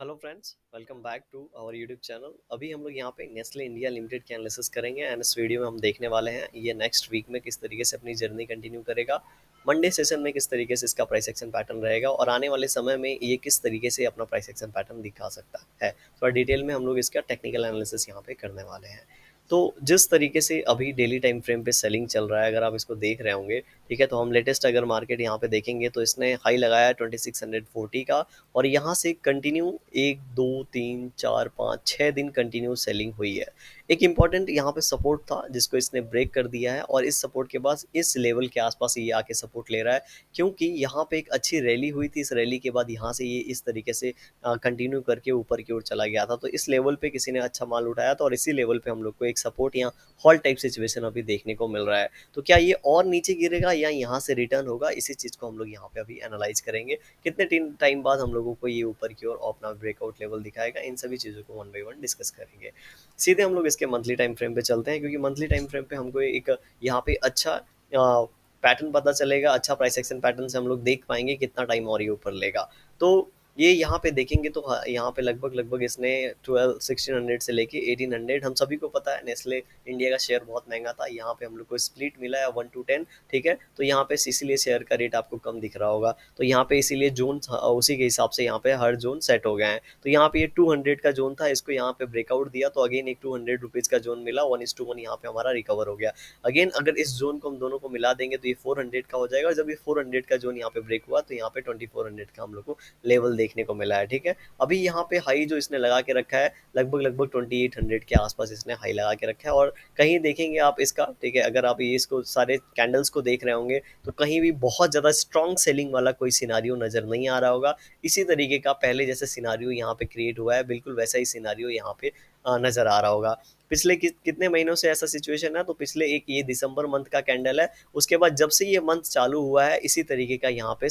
Hello friends, welcome back to our YouTube channel. अभी हम लोग यहाँ पे नेस्ले इंडिया लिमिटेड की एनालिसिस करेंगे एंड इस वीडियो में हम देखने वाले हैं ये नेक्स्ट वीक में किस तरीके से अपनी जर्नी कंटिन्यू करेगा। मंडे सेशन में किस तरीके से इसका प्राइस एक्शन पैटर्न रहेगा और आने वाले समय में ये किस तरीके से अपना प्राइस एक्शन पैटर्न दिखा सकता है। थोड़ा डिटेल में हम लोग इसका टेक्निकल एनालिसिस यहाँ पे करने वाले हैं। तो जिस तरीके से अभी डेली टाइम फ्रेम पे सेलिंग चल रहा है, अगर आप इसको देख रहे होंगे, ठीक है, तो हम लेटेस्ट अगर मार्केट यहाँ पे देखेंगे तो इसने हाई लगाया है 2640 का और यहाँ से कंटिन्यू 1 2 3 4 5 6 दिन कंटिन्यू सेलिंग हुई है। एक इम्पॉर्टेंट यहाँ पे सपोर्ट था जिसको इसने ब्रेक कर दिया है और इस सपोर्ट के बाद इस लेवल के आसपास ये आके सपोर्ट ले रहा है, क्योंकि यहाँ पे एक अच्छी रैली हुई थी। इस रैली के बाद यहाँ से ये इस तरीके से कंटिन्यू करके ऊपर की ओर चला गया था, तो इस लेवल पे किसी ने अच्छा माल उठाया था और इसी लेवल पे हम लोग को एक सपोर्ट या हॉल टाइप सिचुएशन अभी देखने को मिल रहा है। तो क्या ये और नीचे गिरेगा या यहाँ से रिटर्न होगा, इसी चीज़ को हम लोग यहाँ पे अभी एनालाइज करेंगे। कितने टाइम बाद हम लोगों को ये ऊपर की ओर अपना ब्रेकआउट लेवल दिखाएगा, इन सभी चीज़ों को वन बाय वन डिस्कस करेंगे। सीधे हम लोग इसके मंथली टाइम फ्रेम पे चलते हैं, क्योंकि मंथली टाइम फ्रेम पे हमको एक यहाँ पे अच्छा पैटर्न पता चलेगा। अच्छा प्राइस एक्शन पैटर्न से हम लोग देख पाएंगे कितना टाइम और ये ऊपर लेगा। तो ये यहाँ पे देखेंगे तो यहाँ पे लगभग लगभग इसने 1600 से लेके 1800, हम सभी को पता है नेस्ले इंडिया का शेयर बहुत महंगा था। यहाँ पे हम लोग को स्प्लिट मिला है 1 to 10, ठीक है। तो यहाँ पे इसीलिए शेयर का रेट आपको कम दिख रहा होगा। तो यहाँ पे इसीलिए जोन उसी के हिसाब से यहाँ पे हर जोन सेट हो गए हैं। तो यहाँ पे ये 200 का जोन था, इसको यहाँ पे ब्रेकआउट दिया तो अगेन एक 200 रुपीज़ का जोन मिला, 1:1 यहाँ पे हमारा रिकवर हो गया। अगेन अगर इस जोन को हम दोनों को मिला देंगे तो ये 400 का हो जाएगा और जब ये 400 का जोन यहाँ पे ब्रेक हुआ तो यहाँ पे 2400 का हम लोग को लेवल देखने को मिला है, ठीक है। अभी यहाँ पे हाई जो इसने लगा के रखा है लगभग लगभग 2800 के आसपास इसने हाई लगा के रखा है। और कहीं देखेंगे आप इसका, ठीक है, अगर आप ये इसको सारे कैंडल्स को देख रहे होंगे तो कहीं भी बहुत ज़्यादा स्ट्रॉन्ग सेलिंग वाला कोई सिनारियो नज़र नहीं आ रहा होगा। इसी तरीके का पहले जैसे सिनारियो यहाँ पे क्रिएट हुआ है, बिल्कुल वैसा ही सिनारियो यहाँ पे नज़र आ रहा होगा। पिछले कितने महीनों से ऐसा सिचुएशन है, तो पिछले एक ये दिसंबर मंथ का कैंडल है, उसके बाद जब से ये मंथ चालू हुआ है इसी तरीके का यहाँ पे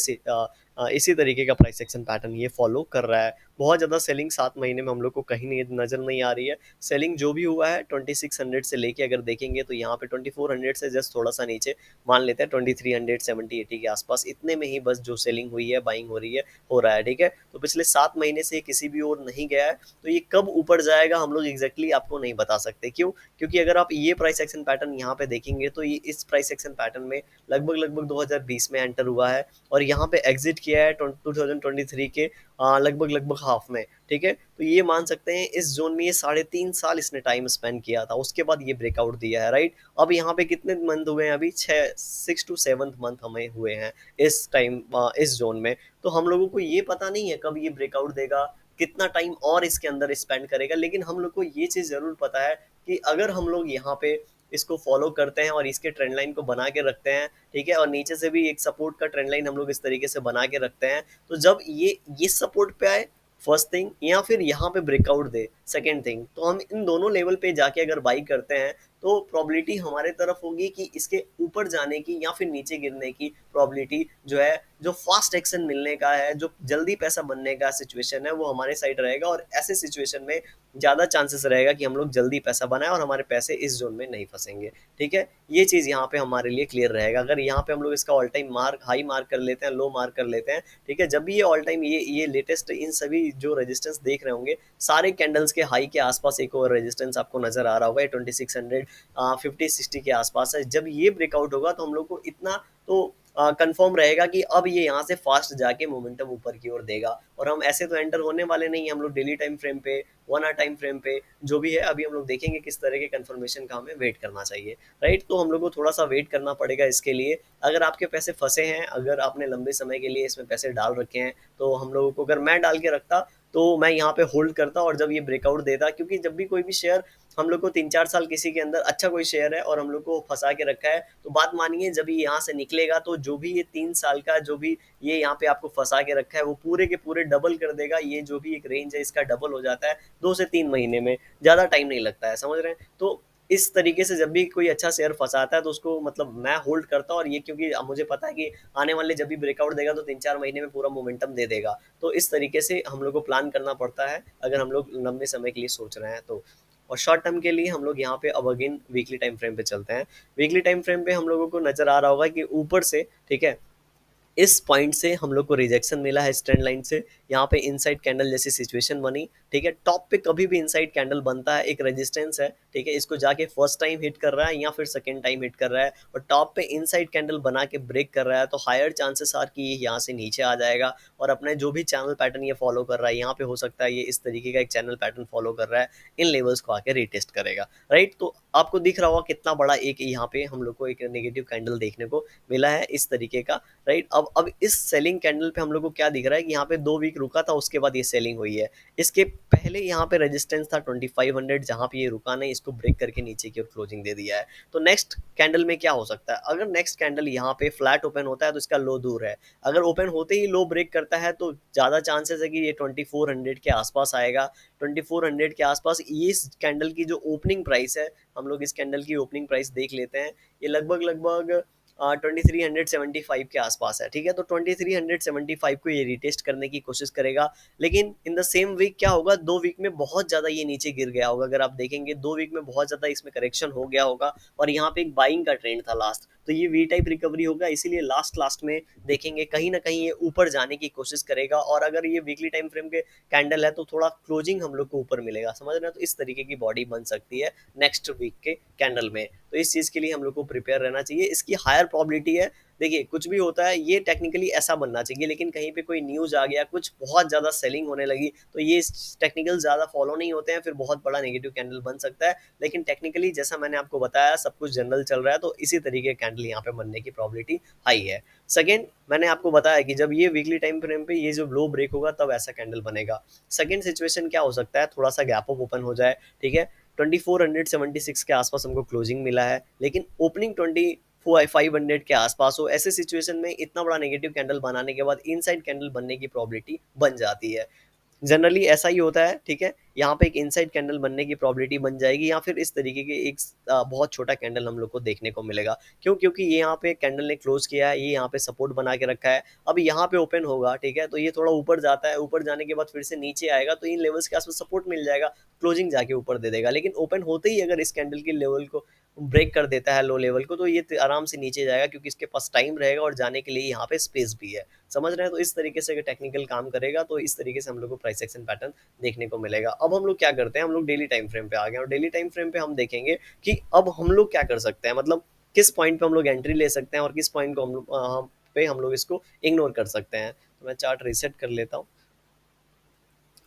इसी तरीके का प्राइस एक्शन पैटर्न ये फॉलो कर रहा है। बहुत ज़्यादा सेलिंग 7 महीने में हम लोग को कहीं नहीं नज़र नहीं आ रही है। सेलिंग जो भी हुआ है 2600 से लेके अगर देखेंगे तो यहाँ पे 2400 से जस्ट थोड़ा सा नीचे मान लेते हैं 2300 70 80 के आसपास, इतने में ही बस जो सेलिंग हुई है, बाइंग हो रही है, हो रहा है, ठीक है। तो पिछले 7 महीने से किसी भी ओर नहीं गया है, तो ये कब ऊपर जाएगा हम लोग एग्जैक्टली आपको नहीं बता सकते। क्यों? क्योंकि अगर आप ये प्राइस एक्शन पैटर्न यहाँ पे देखेंगे तो ये इस प्राइस एक्शन पैटर्न में लगभग लगभग 2020 में एंटर हुआ है और यहाँ पे एग्जिट किया है 2023 के लगभग लगभग हाफ में, ठीक है। तो ये मान सकते हैं इस जोन में ये 3.5 साल इसने टाइम स्पेंड किया था, उसके बाद ये ब्रेकआउट दिया है, राइट। अब यहाँ पे कितने मंथ हुए हैं, अभी 6 to 7 मंथ हमें हुए हैं इस टाइम इस जोन में। तो हम लोगों को ये पता नहीं है कब ये ब्रेकआउट देगा, कितना टाइम और इसके अंदर स्पेंड करेगा, लेकिन हम लोग को ये चीज़ ज़रूर पता है कि अगर हम लोग यहाँ पे इसको फॉलो करते हैं और इसके ट्रेंड लाइन को बना के रखते हैं, ठीक है, और नीचे से भी एक सपोर्ट का ट्रेंड लाइन हम लोग इस तरीके से बना के रखते हैं, तो जब ये सपोर्ट पे आए फर्स्ट थिंग, या फिर यहाँ पे ब्रेकआउट दे सेकेंड थिंग, तो हम इन दोनों लेवल पे जाके अगर बाई करते हैं तो प्रोबेबिलिटी हमारे तरफ होगी कि इसके ऊपर जाने की या फिर नीचे गिरने की प्रोबेबिलिटी जो है, जो फास्ट एक्शन मिलने का है, जो जल्दी पैसा बनने का सिचुएशन है, वो हमारे साइड रहेगा। और ऐसे सिचुएशन में ज़्यादा चांसेस रहेगा कि हम लोग जल्दी पैसा बनाएं और हमारे पैसे इस जोन में नहीं फंसेंगे, ठीक है। ये चीज़ यहाँ पे हमारे लिए क्लियर रहेगा। अगर यहाँ पे हम लोग इसका all time mark high mark कर लेते हैं, लो मार्क कर लेते हैं, ठीक है, जब भी ये ऑल टाइम ये लेटेस्ट इन सभी जो रेजिस्टेंस देख रहे होंगे, सारे कैंडल्स के हाई के आसपास एक और रेजिस्टेंस आपको नजर आ रहा होगा, 2600 50 60 के आसपास है। जब ये ब्रेकआउट होगा तो हम लोग को इतना तो कंफर्म रहेगा कि अब ये यहाँ से फास्ट जाके मोमेंटम ऊपर की ओर देगा। और हम ऐसे तो एंटर होने वाले नहीं, हम लोग डेली टाइम फ्रेम पे, 1 आवर टाइम फ्रेम पे जो भी है, अभी हम लोग देखेंगे किस तरह के कंफर्मेशन का हमें वेट करना चाहिए, राइट। तो हम लोग को थोड़ा सा वेट करना पड़ेगा इसके लिए। अगर आपके पैसे फंसे हैं, अगर आपने लंबे समय के लिए इसमें पैसे डाल रखे हैं, तो हम लोगों को, अगर मैं डाल के रखता तो मैं यहाँ पे होल्ड करता और जब ये ब्रेकआउट देता, क्योंकि जब भी कोई भी शेयर हम लोग को 3 4 साल किसी के अंदर अच्छा कोई शेयर है और हम लोग को फंसा के रखा है, तो बात मानिए जब ये यहाँ से निकलेगा तो जो भी ये 3 साल का जो भी ये यहाँ पे आपको फंसा के रखा है वो पूरे के पूरे डबल कर देगा। ये जो भी एक रेंज है इसका डबल हो जाता है 2 से 3 महीने में, ज़्यादा टाइम नहीं लगता है, समझ रहे हैं। तो इस तरीके से जब भी कोई अच्छा शेयर फंसाता है तो उसको मतलब मैं होल्ड करता हूँ, और ये क्योंकि मुझे पता है कि आने वाले जब भी ब्रेकआउट देगा तो 3 4 महीने में पूरा मोमेंटम दे देगा। तो इस तरीके से हम लोग को प्लान करना पड़ता है अगर हम लोग लंबे समय के लिए सोच रहे हैं तो। और शॉर्ट टर्म के लिए हम लोग यहाँ पे अब अगेन वीकली टाइम फ्रेम पे चलते हैं। वीकली टाइम फ्रेम पे हम लोगों को नजर आ रहा होगा कि ऊपर से, ठीक है, इस पॉइंट से हम लोग को रिजेक्शन मिला है इस ट्रेंड लाइन से, यहाँ पे इनसाइड कैंडल जैसी सिचुएशन बनी, ठीक है। टॉप पे कभी भी इनसाइड कैंडल बनता है, एक रेजिस्टेंस है, ठीक है, इसको जाके फर्स्ट टाइम हिट कर रहा है या फिर सेकंड टाइम हिट कर रहा है और टॉप पे इनसाइड कैंडल बना के ब्रेक कर रहा है, तो हायर चांसेस आर कि ये यहाँ से नीचे आ जाएगा और अपने जो भी चैनल पैटर्न ये फॉलो कर रहा है, यहाँ पे हो सकता है ये इस तरीके का एक चैनल पैटर्न फॉलो कर रहा है, इन लेवल्स को आके रिटेस्ट करेगा, राइट। तो आपको दिख रहा होगा कितना बड़ा एक यहाँ पे हम लोग को एक नेगेटिव कैंडल देखने को मिला है इस तरीके का, राइट। अब इस सेलिंग कैंडल पे हम लोग को क्या दिख रहा है कि यहाँ पे 2 वीक रुका था, उसके बाद ये सेलिंग हुई है। इसके पहले यहाँ पे रेजिस्टेंस था 2500, जहाँ पे ये रुका नहीं, इसको ब्रेक करके नीचे की ओर क्लोजिंग दे दिया है। तो नेक्स्ट कैंडल में क्या हो सकता है, अगर नेक्स्ट कैंडल यहाँ पे फ्लैट ओपन होता है तो इसका लो दूर है, अगर ओपन होते ही लो ब्रेक करता है तो ज़्यादा चांसेस है कि ये 2400 के आसपास आएगा। 2400 के आसपास ये इस कैंडल की जो ओपनिंग प्राइस है, हम लोग इस कैंडल की ओपनिंग प्राइस देख लेते हैं, ये लगभग लगभग 2375 के आसपास है, ठीक है। तो 2375 को ये रिटेस्ट करने की कोशिश करेगा, लेकिन इन द सेम वीक क्या होगा, 2 वीक में बहुत ज़्यादा ये नीचे गिर गया होगा, अगर आप देखेंगे 2 वीक में बहुत ज़्यादा इसमें करेक्शन हो गया होगा और यहाँ पे एक बाइंग का ट्रेंड था लास्ट, तो ये वी टाइप रिकवरी होगा, इसीलिए लास्ट लास्ट में देखेंगे कहीं ना कहीं ये ऊपर जाने की कोशिश करेगा, और अगर ये वीकली टाइम फ्रेम के कैंडल है तो थोड़ा क्लोजिंग हम लोग को ऊपर मिलेगा, समझ रहे हैं, तो इस तरीके की बॉडी बन सकती है नेक्स्ट वीक के कैंडल में। तो इस चीज़ के लिए हम लोग को प्रिपेयर रहना चाहिए, इसकी हायर प्रॉबिलिटी है। देखिए कुछ भी होता है, ये टेक्निकली ऐसा बनना चाहिए, लेकिन कहीं पे कोई न्यूज़ आ गया, कुछ बहुत ज़्यादा सेलिंग होने लगी, तो ये टेक्निकल ज़्यादा फॉलो नहीं होते हैं, फिर बहुत बड़ा नेगेटिव कैंडल बन सकता है। लेकिन टेक्निकली जैसा मैंने आपको बताया सब कुछ जनरल चल रहा है, तो इसी तरीके कैंडल यहाँ पे बनने की प्रॉबिलिटी हाई है। सेकेंड, मैंने आपको बताया कि जब ये वीकली टाइम फ्रेम पे ये जो लो ब्रेक होगा तब ऐसा कैंडल बनेगा। सेकेंड सिचुएशन क्या हो सकता है, थोड़ा सा गैप अप ओपन हो जाए, ठीक है, 2476 के आसपास हमको क्लोजिंग मिला है, लेकिन ओपनिंग 2500 के आसपास हो, ऐसे सिचुएशन में इतना बड़ा नेगेटिव कैंडल बनाने के बाद इनसाइड कैंडल बनने की प्रॉबिलिटी बन जाती है। जनरली ऐसा ही होता है, ठीक है, यहाँ पे एक इनसाइड कैंडल बनने की प्रॉबिलिटी बन जाएगी या फिर इस तरीके के एक बहुत छोटा कैंडल हम लोग को देखने को मिलेगा। क्यों, क्योंकि ये यहाँ पे कैंडल ने क्लोज किया है, ये यहाँ पे सपोर्ट बना के रखा है, अब यहाँ पे ओपन होगा, ठीक है, तो ये थोड़ा ऊपर जाता है, ऊपर जाने के बाद फिर से नीचे आएगा, तो इन लेवल्स के आसपास सपोर्ट मिल जाएगा, क्लोजिंग जाके ऊपर दे देगा, लेकिन ओपन होते ही अगर इस कैंडल के लेवल को ब्रेक कर देता है लो लेवल को, तो ये आराम से नीचे जाएगा क्योंकि इसके पास टाइम रहेगा और जाने के लिए यहाँ पे स्पेस भी है, समझ रहे हैं। तो इस तरीके से अगर टेक्निकल काम करेगा तो इस तरीके से हम लोग को प्राइस एक्शन पैटर्न देखने को मिलेगा। अब हम लोग क्या करते हैं, हम लोग डेली टाइम फ्रेम पे आ गए और डेली टाइम फ्रेम पे हम देखेंगे कि अब हम लोग क्या कर सकते हैं, मतलब किस पॉइंट पे हम लोग एंट्री ले सकते हैं और किस पॉइंट को हम लोग इसको इग्नोर कर सकते हैं। तो मैं चार्ट रीसेट कर लेता हूँ।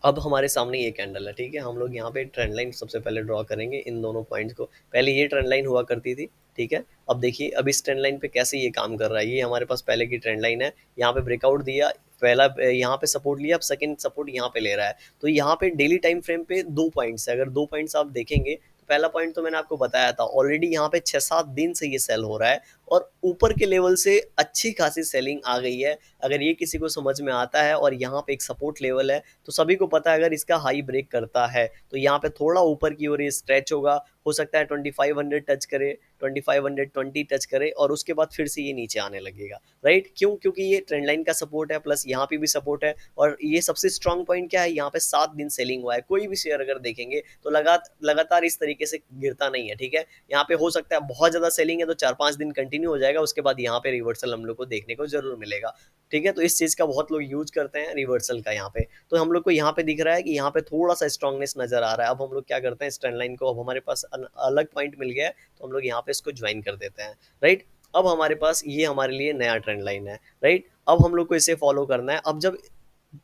अब हमारे सामने ये कैंडल है, ठीक है, हम लोग यहाँ पे ट्रेंड लाइन सबसे पहले ड्रॉ करेंगे इन दोनों पॉइंट्स को। पहले ये ट्रेंड लाइन हुआ करती थी, ठीक है, अब देखिए अब इस ट्रेंड लाइन पे कैसे ये काम कर रहा है। ये हमारे पास पहले की ट्रेंड लाइन है, यहाँ पे ब्रेकआउट दिया, पहला यहाँ पे सपोर्ट लिया, अब सेकंड सपोर्ट यहाँ पे ले रहा है। तो यहाँ पे डेली टाइम फ्रेम पे 2 पॉइंट्स है, अगर 2 पॉइंट्स आप देखेंगे तो पहला पॉइंट तो मैंने आपको बताया था, ऑलरेडी यहाँ पे 6-7 दिन से ये सेल हो रहा है और ऊपर के लेवल से अच्छी खासी सेलिंग आ गई है। अगर ये किसी को समझ में आता है और यहाँ पे एक सपोर्ट लेवल है, तो सभी को पता है अगर इसका हाई ब्रेक करता है तो यहाँ पे थोड़ा ऊपर की ओर ये स्ट्रेच होगा, हो सकता है 2500 टच करे, 2520 टच करे और उसके बाद फिर से ये नीचे आने लगेगा, राइट। क्यों, क्योंकि ये ट्रेंड लाइन का सपोर्ट है, प्लस यहाँ पे भी सपोर्ट है, और ये सबसे स्ट्रॉन्ग पॉइंट क्या है, यहाँ पे 7 दिन सेलिंग हुआ है। कोई भी शेयर अगर देखेंगे तो लगातार इस तरीके से गिरता नहीं है, ठीक है, यहाँ पे हो सकता है बहुत ज्यादा सेलिंग है तो 4-5 दिन कंटिन्यू हो जाएगा, उसके बाद यहाँ पे रिवर्सल हम लोग को देखने को जरूर मिलेगा, ठीक है। तो इस चीज का बहुत लोग यूज करते हैं रिवर्सल का यहाँ पे। तो हम लोग को यहाँ पे दिख रहा है कि यहाँ पे थोड़ा सा स्ट्रांगनेस नजर आ रहा है। अब हम लोग क्या करते हैं, इस ट्रेंड लाइन को, अब हमारे पास अलग पॉइंट मिल गया है तो हम लोग यहाँ पे इसको ज्वाइन कर देते हैं, राइट। अब हमारे पास ये हमारे लिए नया ट्रेंड लाइन है, राइट। अब हम लोग को इसे फॉलो करना है। अब जब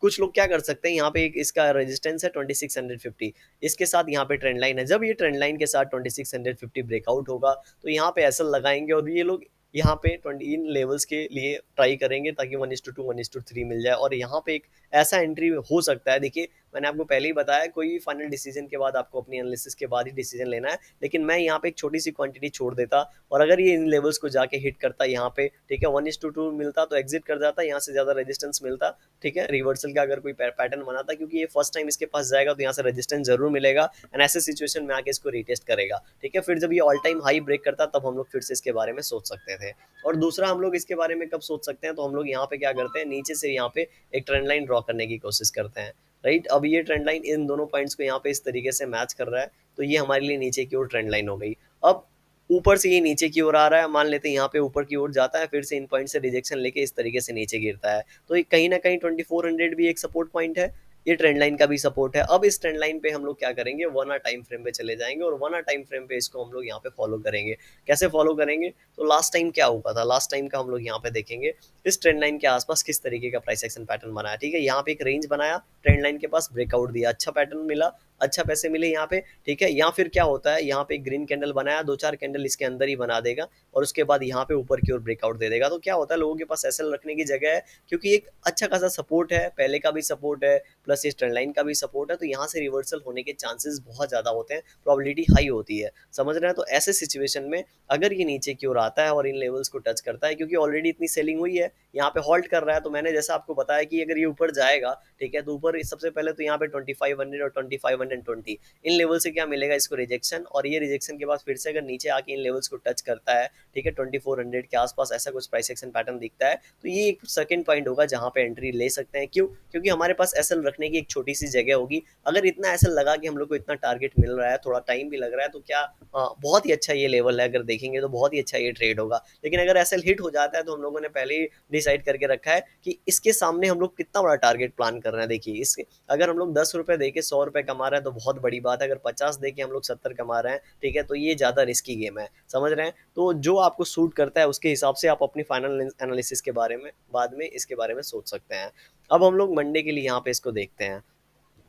कुछ लोग क्या कर सकते हैं, यहाँ पे एक इसका रेजिस्टेंस है 2650, इसके साथ यहाँ पे ट्रेंड लाइन है, जब ये ट्रेंड लाइन के साथ 2650 ब्रेकआउट होगा तो यहाँ पे एसल लगाएंगे और ये लोग यहाँ पे 20 इन लेवल्स के लिए ट्राई करेंगे ताकि 1:2 1:3 मिल जाए, और यहाँ पे एक ऐसा एंट्री हो सकता है। देखिए मैंने आपको पहले ही बताया कोई भी फाइनल डिसीजन के बाद आपको अपनी एनालिसिस के बाद ही डिसीजन लेना है, लेकिन मैं यहाँ पे एक छोटी सी क्वांटिटी छोड़ देता और अगर ये इन लेवल्स को जाके हिट करता यहाँ पे, ठीक है, 1:2 मिलता तो एग्जिट कर जाता, यहाँ से ज्यादा रेजिस्टेंस मिलता, ठीक है, रिवर्सल का अगर कोई पैटर्न बना था, क्योंकि ये फर्स्ट टाइम इसके पास जाएगा तो यहाँ से रेजिस्टेंस जरूर मिलेगा एंड ऐसे सिचुएशन में आके इसको रिटेस्ट करेगा, ठीक है। फिर जब ये ऑल टाइम हाई ब्रेक करता तब हम लोग फिर से इसके बारे में सोच सकते थे। और दूसरा हम लोग इसके बारे में कब सोच सकते हैं, तो हम लोग यहाँ पे क्या करते हैं, नीचे से यहाँ पे एक ट्रेंड लाइन ड्रॉ करने की कोशिश करते हैं, राइट। अब ये ट्रेंड लाइन इन दोनों पॉइंट्स को यहाँ पे इस तरीके से मैच कर रहा है, तो ये हमारे लिए नीचे की ओर ट्रेंड लाइन हो गई। अब ऊपर से ये नीचे की ओर आ रहा है, मान लेते हैं यहाँ पे ऊपर की ओर जाता है, फिर से इन पॉइंट से रिजेक्शन लेके इस तरीके से नीचे गिरता है। तो ये कहीं ना कहीं 2400 भी एक सपोर्ट पॉइंट है, ये ट्रेंड लाइन का भी सपोर्ट है। अब इस ट्रेंड लाइन पे हम लोग क्या करेंगे, 1 आवर टाइम फ्रेम पे चले जाएंगे और 1 आवर टाइम फ्रेम पे इसको हम लोग यहाँ पे फॉलो करेंगे। कैसे फॉलो करेंगे, तो लास्ट टाइम क्या हुआ था, लास्ट टाइम का हम लोग यहाँ पे देखेंगे इस ट्रेंड लाइन के आसपास किस तरीके का प्राइस एक्शन पैटर्न बना है। ठीक है, यहाँ पे एक रेंज बनाया, ट्रेंड लाइन के पास ब्रेकआउट दिया, अच्छा पैटर्न मिला, अच्छा पैसे मिले यहाँ पे। ठीक है, या फिर क्या होता है, यहाँ पे एक ग्रीन कैंडल बनाया, 2-4 कैंडल इसके अंदर ही बना देगा और उसके बाद यहाँ पे ऊपर की ओर ब्रेकआउट दे देगा। तो क्या होता है, लोगों के पास एसएल रखने की जगह है, क्योंकि एक अच्छा खासा सपोर्ट है, पहले का भी सपोर्ट है प्लस इस ट्रेंड लाइन का भी सपोर्ट है, तो यहाँ से रिवर्सल होने के चांसेस बहुत ज्यादा होते हैं, प्रोबेबिलिटी हाई होती है। समझ रहे हैं, तो ऐसे सिचुएशन में अगर ये नीचे की ओर आता है और इन लेवल्स को टच करता है, क्योंकि ऑलरेडी इतनी सेलिंग हुई है, यहाँ पे हॉल्ट कर रहा है, तो मैंने जैसा आपको बताया कि अगर ये ऊपर जाएगा, ठीक है, तो ऊपर सबसे पहले तो यहाँ पे 2500 और 2520 इन लेवल से क्या मिलेगा इसको, रिजेक्शन, और ये रिजेक्शन के बाद फिर से अगर नीचे आके इन लेवल्स को टच करता है, ठीक है, 2400 के आसपास ऐसा कुछ प्राइस एक्शन पैटर्न दिखता है, तो ये एक सेकंड पॉइंट होगा जहां पे एंट्री ले सकते हैं। क्यों, क्योंकि हमारे पास एसएल रखने की एक छोटी सी जगह होगी। अगर इतना एसएल लगा कि हम लोग को इतना टारगेट मिल रहा है, थोड़ा टाइम भी लग रहा है, तो क्या बहुत ही अच्छा ये लेवल है, अगर देखेंगे तो बहुत ही अच्छा ये ट्रेड होगा। लेकिन अगर एसएल हिट हो जाता है, तो हम लोगों ने पहले ही डिसाइड करके रखा है कि इसके सामने हम लोग कितना बड़ा टारगेट प्लान कर रहे हैं। देखिए, इस अगर हम लोग 10 रुपए दे के 100 रुपए कमा रहे हैं तो बहुत बड़ी बात है, अगर 50 दे के हम लोग 70 कमा रहे हैं, ठीक है, तो ये ज़्यादा रिस्की गेम है। समझ रहे हैं, तो जो आपको सूट करता है उसके हिसाब से आप अपनी फाइनल एनालिसिस के बारे में बाद में इसके बारे में सोच सकते हैं। अब हम लोग मंडे के लिए यहाँ पे इसको देखते हैं।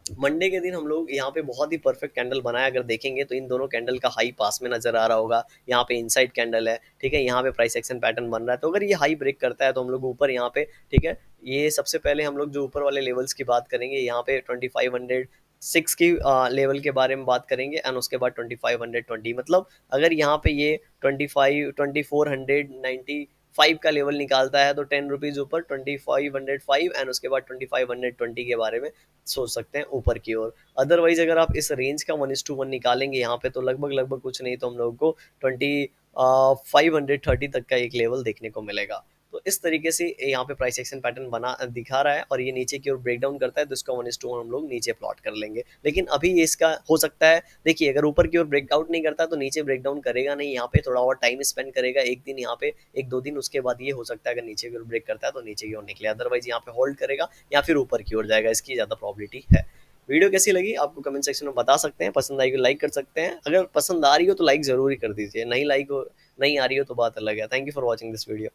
मंडे के दिन हम लोग यहाँ पे बहुत ही परफेक्ट कैंडल बनाया, अगर देखेंगे तो इन दोनों कैंडल का हाई पास में नजर आ रहा होगा, यहाँ पे इनसाइड कैंडल है, ठीक है, यहाँ पे प्राइस एक्शन पैटर्न बन रहा है। तो अगर ये हाई ब्रेक करता है तो हम लोग ऊपर यहाँ पे, ठीक है, ये सबसे पहले हम लोग जो ऊपर वाले लेवल्स की बात करेंगे, यहाँ पे 2506 की लेवल के बारे में बात करेंगे, एंड उसके बाद 2520, मतलब अगर यहाँ पे ये 2495 का लेवल निकालता है, तो 10 रुपीज ऊपर 2505 एंड उसके बाद 2520 के बारे में सोच सकते हैं ऊपर की ओर। अदरवाइज अगर आप इस रेंज का 1:1 निकालेंगे यहाँ पे, तो लगभग लगभग कुछ नहीं तो हम लोगों को 2530 तक का एक लेवल देखने को मिलेगा। तो इस तरीके से यहाँ पे प्राइस एक्शन पैटर्न बना दिखा रहा है, और ये नीचे की ओर ब्रेक डाउन करता है, तो इसका 1:1 हम लोग नीचे प्लॉट कर लेंगे। लेकिन अभी ये इसका हो सकता है, देखिए, अगर ऊपर की ओर ब्रेकआउट नहीं करता तो नीचे ब्रेक डाउन करेगा नहीं, यहाँ पे थोड़ा और टाइम स्पेंड करेगा, एक दिन यहाँ पे, 1-2 दिन, उसके बाद ये हो सकता है अगर नीचे की ओर ब्रेक करता है तो नीचे की ओर निकले, अदरवाइज यहाँ पे होल्ड करेगा या फिर ऊपर की ओर जाएगा, इसकी ज़्यादा प्रॉबिलिटी है। वीडियो कैसी लगी आपको कमेंट सेक्शन में बता सकते हैं, पसंद आई तो लाइक कर सकते हैं, अगर पसंद आ रही हो तो लाइक जरूर ही कर दीजिए, नहीं लाइक हो, नहीं आ रही हो तो बात अलग है। Thank you for watching this video.